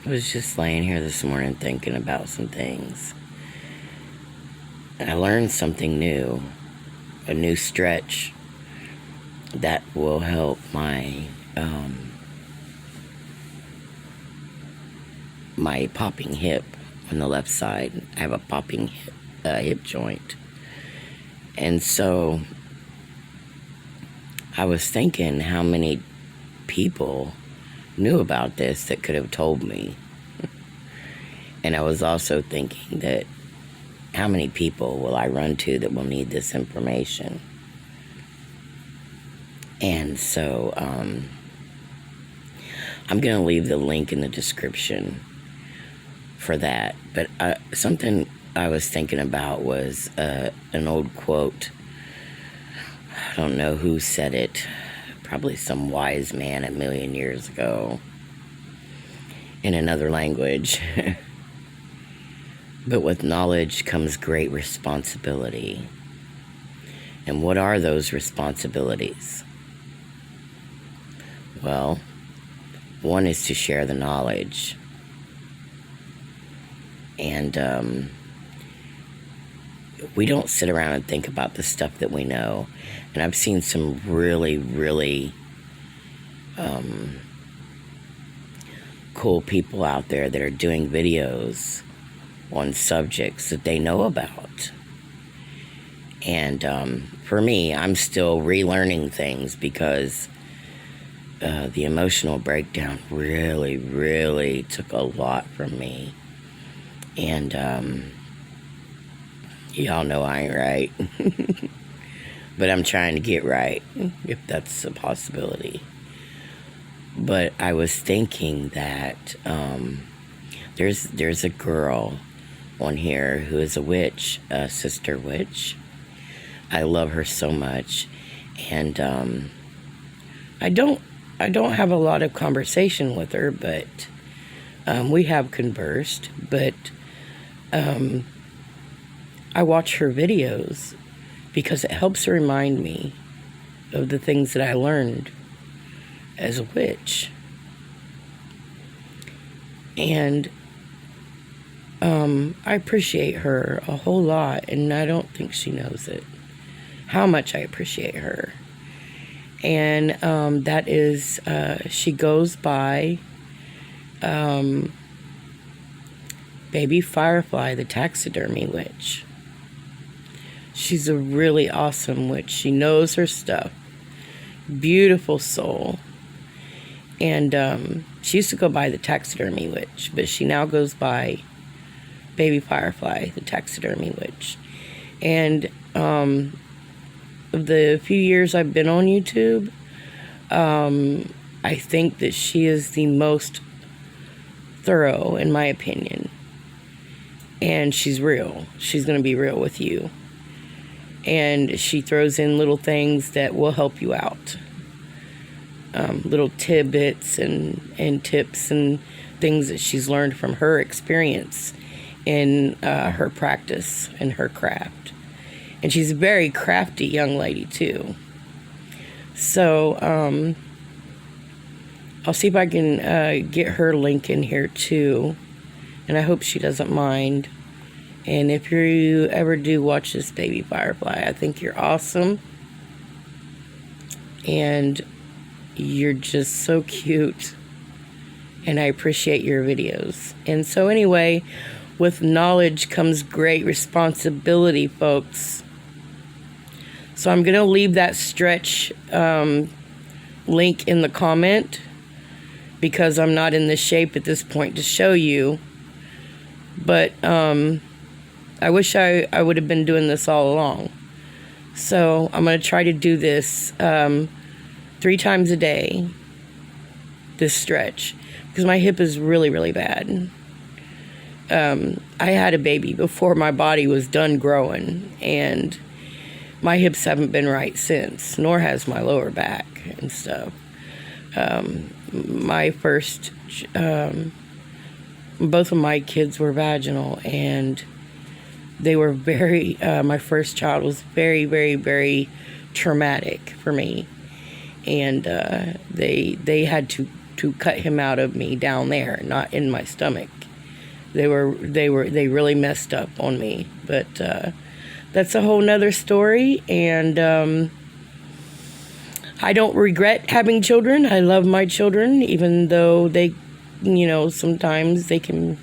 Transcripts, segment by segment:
I was just laying here this morning thinking about some things. And I learned something new, a new stretch that will help my my popping hip on the left side. I have a popping hip joint. And so I was thinking how many people knew about this that could have told me. And I was also thinking that how many people will I run to that will need this information? And so I'm going to leave the link in the description for that. But something I was thinking about was an old quote. I don't know who said it. Probably some wise man a million years ago in another language. But with knowledge comes great responsibility. And what are those responsibilities? Well, one is to share the knowledge. And we don't sit around and think about the stuff that we know. And I've seen some really, really cool people out there that are doing videos on subjects that they know about. And for me, I'm still relearning things because the emotional breakdown really, really took a lot from me. And y'all know I ain't right. But I'm trying to get right, if that's a possibility. But I was thinking that there's a girl on here who is a witch, a sister witch. I love her so much. And I don't have a lot of conversation with her, but we have conversed. But I watch her videos because it helps remind me of the things that I learned as a witch. And I appreciate her a whole lot, and I don't think she knows it, how much I appreciate her. And that is, she goes by Baby Firefly, the Taxidermy witch. She's a really awesome witch. She knows her stuff. Beautiful soul. And she used to go by the Taxidermy witch, but she now goes by Baby Firefly, the Taxidermy witch. And the few years I've been on YouTube, I think that she is the most thorough, in my opinion. And she's real. She's going to be real with you. And she throws in little things that will help you out. Little tidbits and tips and things that she's learned from her experience in her practice and her craft. And she's a very crafty young lady, too. So, I'll see if I can get her link in here, too. And I hope she doesn't mind. And if you ever do watch this Baby Firefly, I think you're awesome. And you're just so cute. And I appreciate your videos. And so anyway, with knowledge comes great responsibility, folks. So I'm going to leave that stretch link in the comment, because I'm not in the shape at this point to show you. But I wish I would have been doing this all along. So I'm going to try to do this 3 times a day, this stretch, because my hip is really, really bad. I had a baby before my body was done growing, and my hips haven't been right since, nor has my lower back and stuff. My first, both of my kids were vaginal, and they were very, my first child was very, very, very traumatic for me. And they had to to cut him out of me down there, not in my stomach. They really messed up on me, but that's a whole nother story. And I don't regret having children. I love my children, even though they, sometimes they can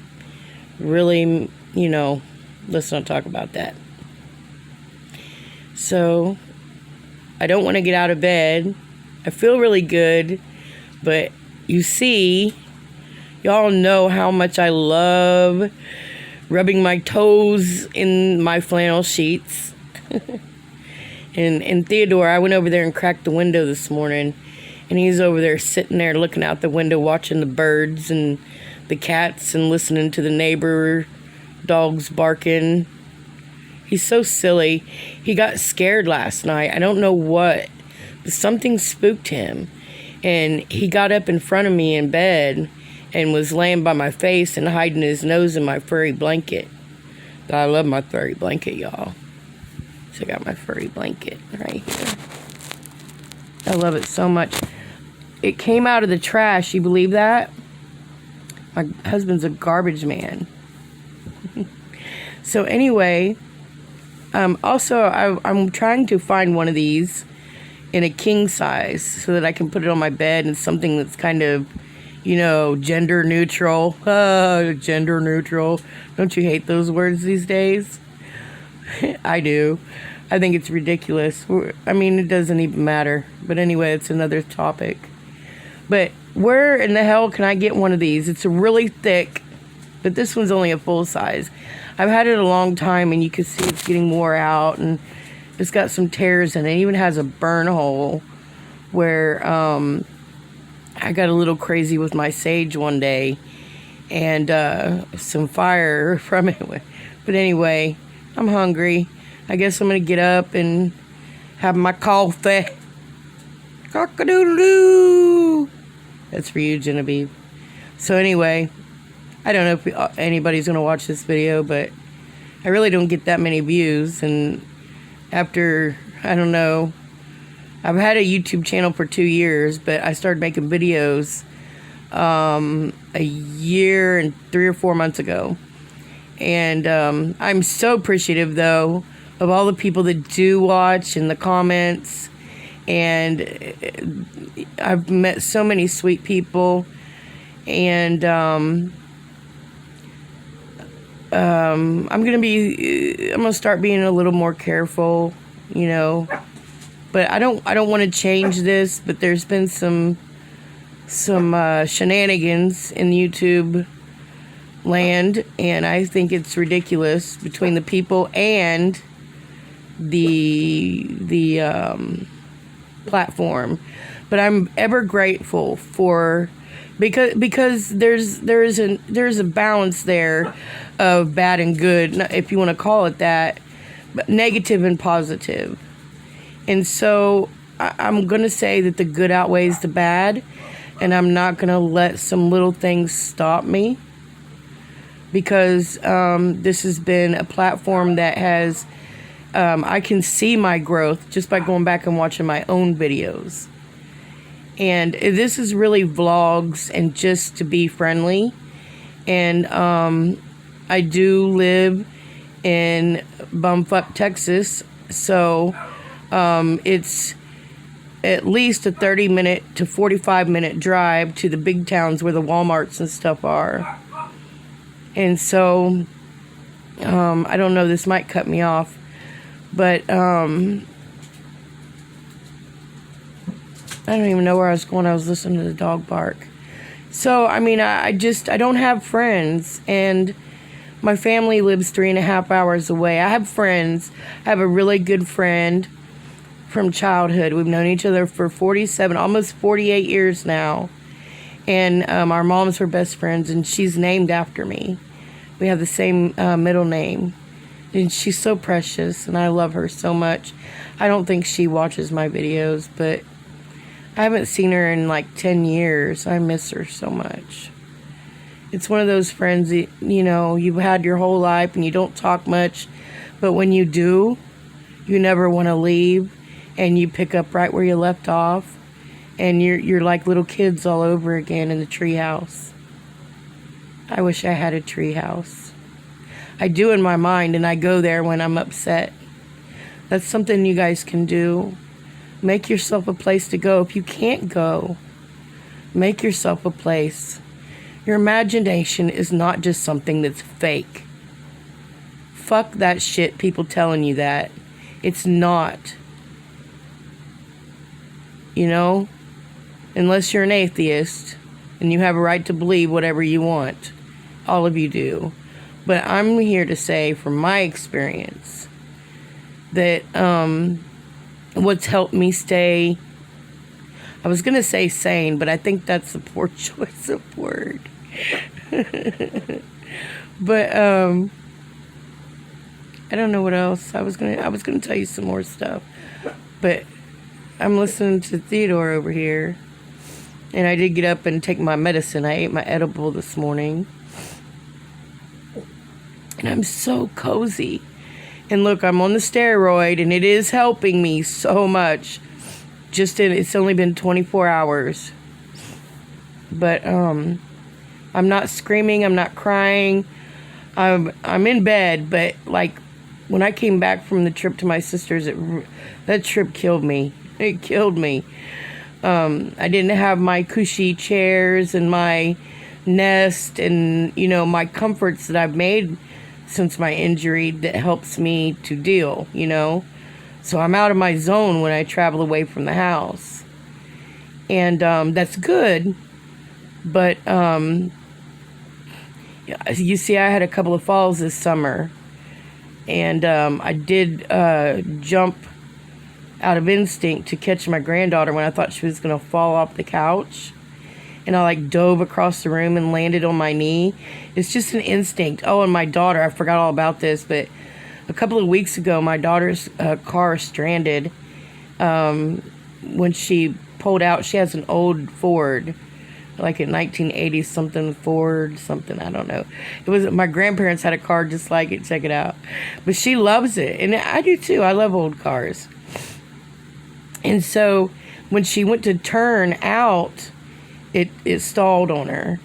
really, let's not talk about that. So I don't want to get out of bed. I feel really good, but you see, y'all know how much I love rubbing my toes in my flannel sheets. And Theodore, I went over there and cracked the window this morning, and he's over there sitting there looking out the window watching the birds and the cats and listening to the neighbor dogs barking. He's so silly. He got scared last night. I don't know what, but something spooked him. And he got up in front of me in bed and was laying by my face and hiding his nose in my furry blanket. I love my furry blanket, y'all. So I got my furry blanket right here. I love it so much. It came out of the trash. You believe that? My husband's a garbage man. So anyway, also I'm trying to find one of these in a king size so that I can put it on my bed and something that's kind of, gender neutral. Gender neutral. Don't you hate those words these days? I do. I think it's ridiculous. It doesn't even matter. But anyway, it's another topic. But where in the hell can I get one of these? It's really thick, but this one's only a full size. I've had it a long time, and you can see it's getting wore out, and it's got some tears in it. It even has a burn hole where I got a little crazy with my sage one day, and some fire from it. But anyway, I'm hungry. I guess I'm going to get up and have my coffee. Cock-a-doodle-doo. That's for you, Genevieve. So anyway, I don't know if anybody's going to watch this video, but I really don't get that many views. And after, I don't know, I've had a YouTube channel for 2 years, but I started making videos a year and 3 or 4 months ago. And I'm so appreciative, though, of all the people that do watch and the comments. And I've met so many sweet people. And I'm gonna start being a little more careful, But I don't want to change this. But there's been some shenanigans in YouTube land, and I think it's ridiculous between the people and the platform. But I'm ever grateful for, because there's a balance there of bad and good, if you want to call it that, but negative and positive. And so I'm going to say that the good outweighs the bad, and I'm not going to let some little things stop me, because this has been a platform that has, I can see my growth just by going back and watching my own videos. And this is really vlogs and just to be friendly. And I do live in bumfuck Texas, so it's at least a 30-minute to 45-minute drive to the big towns where the Walmarts and stuff are. And so I don't know, this might cut me off, but I don't even know where I was going. I was listening to the dog bark. So, I don't have friends, and my family lives 3.5 hours away. I have friends. I have a really good friend from childhood. We've known each other for 47, almost 48 years now. And our moms were best friends, and she's named after me. We have the same middle name. And she's so precious, and I love her so much. I don't think she watches my videos, but I haven't seen her in like 10 years. I miss her so much. It's one of those friends that, you've had your whole life and you don't talk much, but when you do, you never want to leave, and you pick up right where you left off. And you're like little kids all over again in the treehouse. I wish I had a treehouse. I do in my mind, and I go there when I'm upset. That's something you guys can do. Make yourself a place to go. If you can't go, make yourself a place. Your imagination is not just something that's fake. Fuck that shit, people telling you that. It's not. You know? Unless you're an atheist, and you have a right to believe whatever you want. All of you do. But I'm here to say, from my experience, that what's helped me stay, I was going to say sane, but I think that's a poor choice of word. But I don't know what else. I was gonna tell you some more stuff, but I'm listening to Theodore over here, and I did get up and take my medicine. I ate my edible this morning, and I'm so cozy. And look, I'm on the steroid, and it is helping me so much. It's only been 24 hours, but I'm not screaming. I'm not crying. I'm in bed, but like when I came back from the trip to my sister's, that trip killed me. It killed me. I didn't have my cushy chairs and my nest and, my comforts that I've made since my injury that helps me to deal, So I'm out of my zone when I travel away from the house. And that's good. But you see, I had a couple of falls this summer. And I did jump out of instinct to catch my granddaughter when I thought she was going to fall off the couch. And I dove across the room and landed on my knee. It's just an instinct. Oh, and my daughter, I forgot all about this, but a couple of weeks ago, my daughter's car stranded when she pulled out. She has an old Ford, like a 1980 something Ford something, I don't know. My grandparents had a car just like it. Check it out. But she loves it, and I do too. I love old cars. And so when she went to turn out, it stalled on her.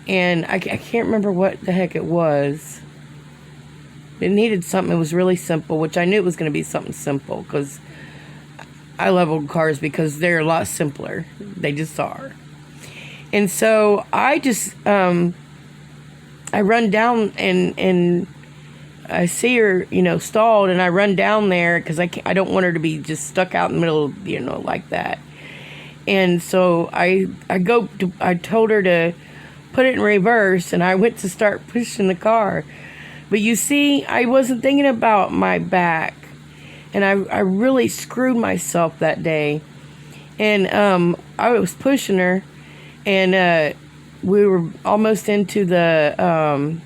And I can't remember what the heck it was. It needed something. It was really simple, which I knew it was going to be something simple because I love old cars because they're a lot simpler. They just are. And so I just, I run down and I see her, stalled, and I run down there because I don't want her to be just stuck out in the middle, like that. And so I told her to put it in reverse, and I went to start pushing the car. But you see, I wasn't thinking about my back, and I really screwed myself that day. And I was pushing her, and we were almost into the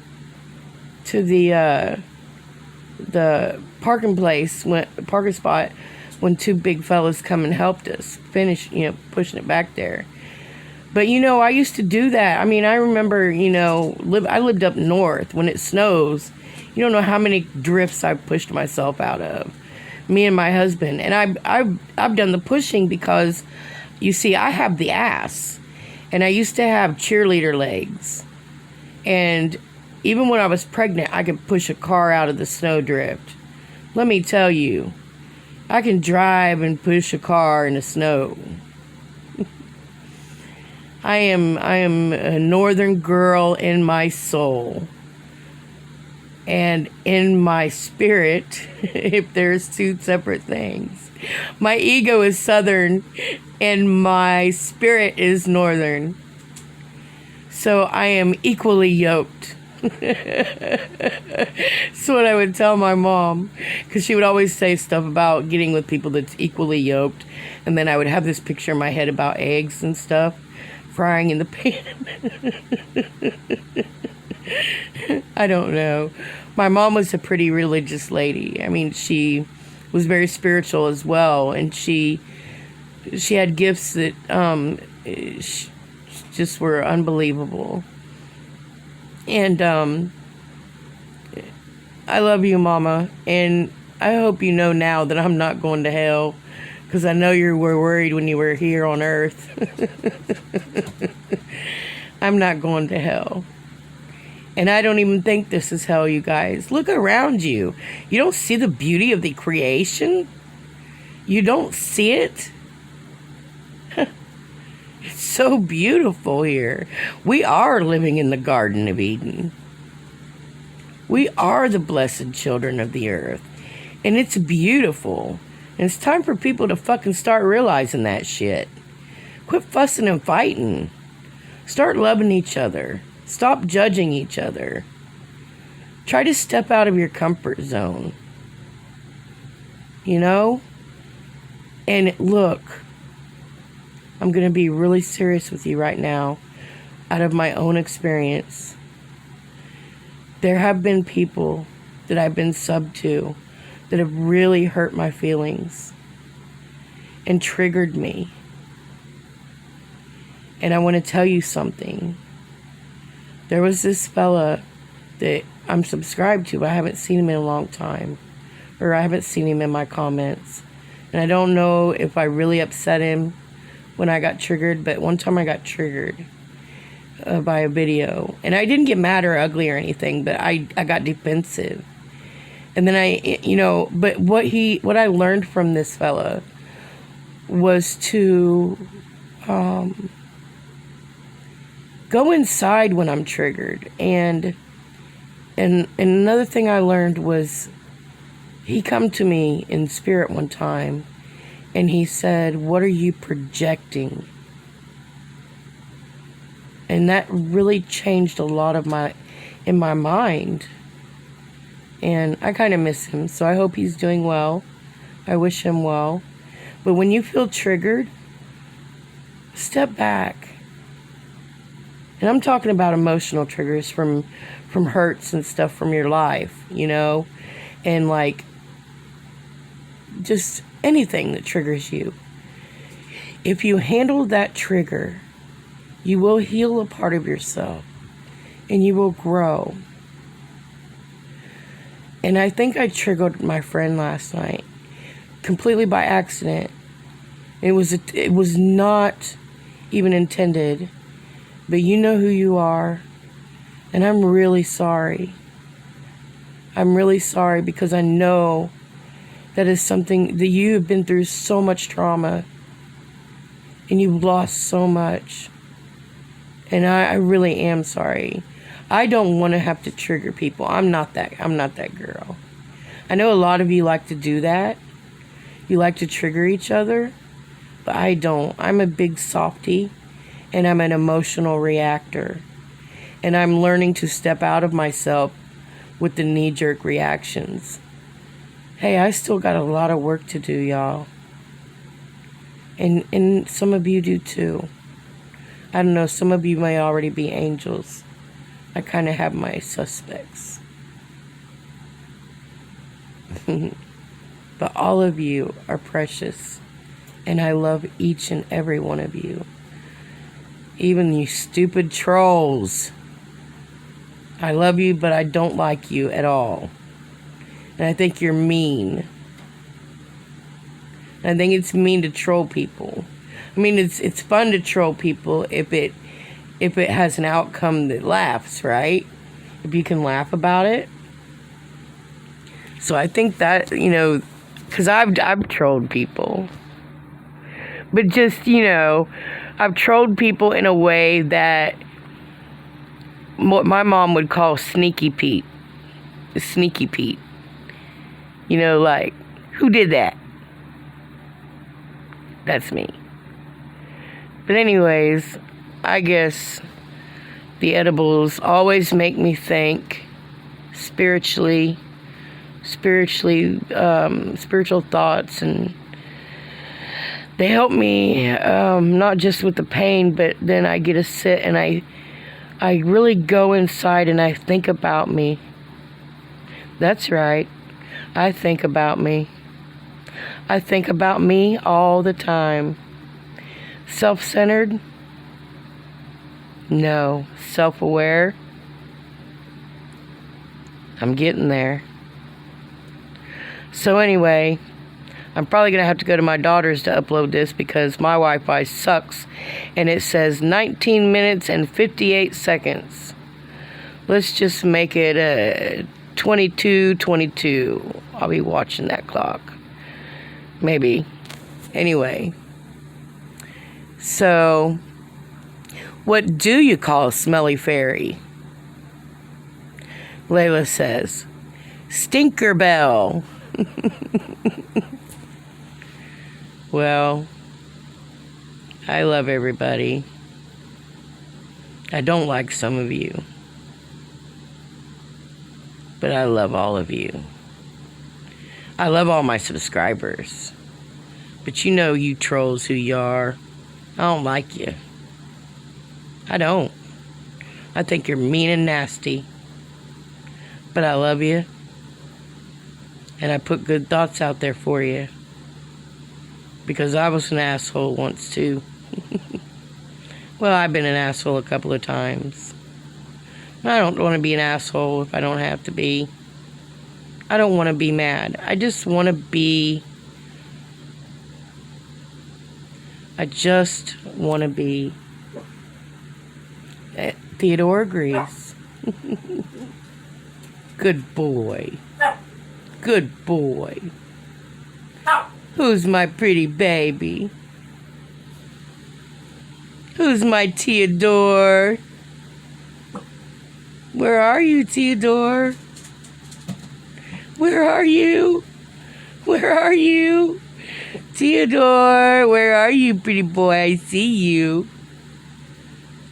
parking place, parking spot, when two big fellas come and helped us finish, pushing it back there. But, I used to do that. I mean, I remember, I lived up north. When it snows, you don't know how many drifts I've pushed myself out of. Me and my husband. And I've done the pushing because, you see, I have the ass. And I used to have cheerleader legs. And even when I was pregnant, I could push a car out of the snowdrift. Let me tell you, I can drive and push a car in the snow. I am a northern girl in my soul. And in my spirit, if there's two separate things. My ego is southern and my spirit is northern. So I am equally yoked. That's what I would tell my mom, because she would always say stuff about getting with people that's equally yoked, and then I would have this picture in my head about eggs and stuff frying in the pan. I don't know. My mom was a pretty religious lady. I mean, she was very spiritual as well, and she had gifts that just were unbelievable. And I love you, Mama, and I hope you know now that I'm not going to hell, Because I know you were worried when you were here on Earth. I'm not going to hell. And I don't even think this is hell, you guys. Look around you. You don't see the beauty of the creation? You don't see it? It's so beautiful here. We are living in the Garden of Eden. We are the blessed children of the earth. And it's beautiful. And it's time for people to fucking start realizing that shit. Quit fussing and fighting. Start loving each other. Stop judging each other. Try to step out of your comfort zone. You know? And look, I'm going to be really serious with you right now. Out of my own experience, there have been people that I've been sub to that have really hurt my feelings and triggered me. And I want to tell you something. There was this fella that I'm subscribed to, but I haven't seen him in a long time. Or I haven't seen him in my comments. And I don't know if I really upset him when I got triggered, but one time I got triggered by a video. And I didn't get mad or ugly or anything, but I got defensive. And then but what I learned from this fella was to go inside when I'm triggered. And another thing I learned was he come to me in spirit one time and he said, "What are you projecting?" And that really changed a lot of in my mind. And I kind of miss him, so I hope he's doing well. I wish him well. But when you feel triggered, step back. And I'm talking about emotional triggers from hurts and stuff from your life, you know? And like, just anything that triggers you. If you handle that trigger, you will heal a part of yourself. And you will grow. And I think I triggered my friend last night, completely by accident. It was not even intended, but you know who you are, and I'm really sorry. I'm really sorry because I know that is something that you have been through so much trauma, and you've lost so much, and I really am sorry. I don't want to have to trigger people. I'm not that girl. I know a lot of you like to do that. You like to trigger each other, but I don't. I'm a big softie, and I'm an emotional reactor. And I'm learning to step out of myself with the knee-jerk reactions. Hey, I still got a lot of work to do, y'all. And some of you do too. I don't know, some of you may already be angels. I kind of have my suspects. But all of you are precious. And I love each and every one of you. Even you stupid trolls. I love you, but I don't like you at all. And I think you're mean. I think it's mean to troll people. I mean, it's fun to troll people if it has an outcome that laughs, right? If you can laugh about it. So I think that, because I've trolled people. But just, I've trolled people in a way that what my mom would call sneaky Pete. Sneaky Pete. Like, who did that? That's me. But anyways, I guess the edibles always make me think spiritual thoughts, and they help me not just with the pain, but then I get to sit and I really go inside and I think about me. That's right. I think about me. I think about me all the time. Self-centered? No. Self-aware? I'm getting there. So anyway, I'm probably going to have to go to my daughter's to upload this because my Wi-Fi sucks. And it says 19 minutes and 58 seconds. Let's just make it 22:22. I'll be watching that clock. Maybe. Anyway. So, what do you call a smelly fairy? Layla says, Stinker Bell. Well, I love everybody. I don't like some of you. But I love all of you. I love all my subscribers. But you know you trolls who you are. I don't like you. I don't. I think you're mean and nasty. But I love you. And I put good thoughts out there for you. Because I was an asshole once too. Well, I've been an asshole a couple of times. I don't want to be an asshole if I don't have to be. I don't want to be mad. I just want to be... Theodore agrees. Good boy. Good boy. Who's my pretty baby? Who's my Theodore? Where are you, Theodore? Where are you? Where are you? Theodore, where are you, pretty boy? I see you.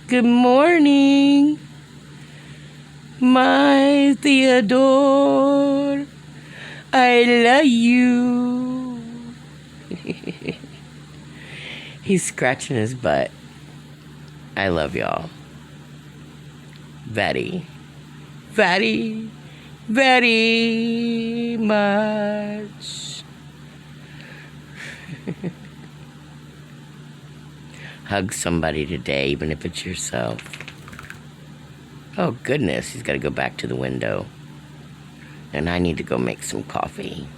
Good morning. My Theodore. I love you. He's scratching his butt. I love y'all. Very, very, very much. Hug somebody today, even if it's yourself. Oh goodness, he's got to go back to the window. And I need to go make some coffee.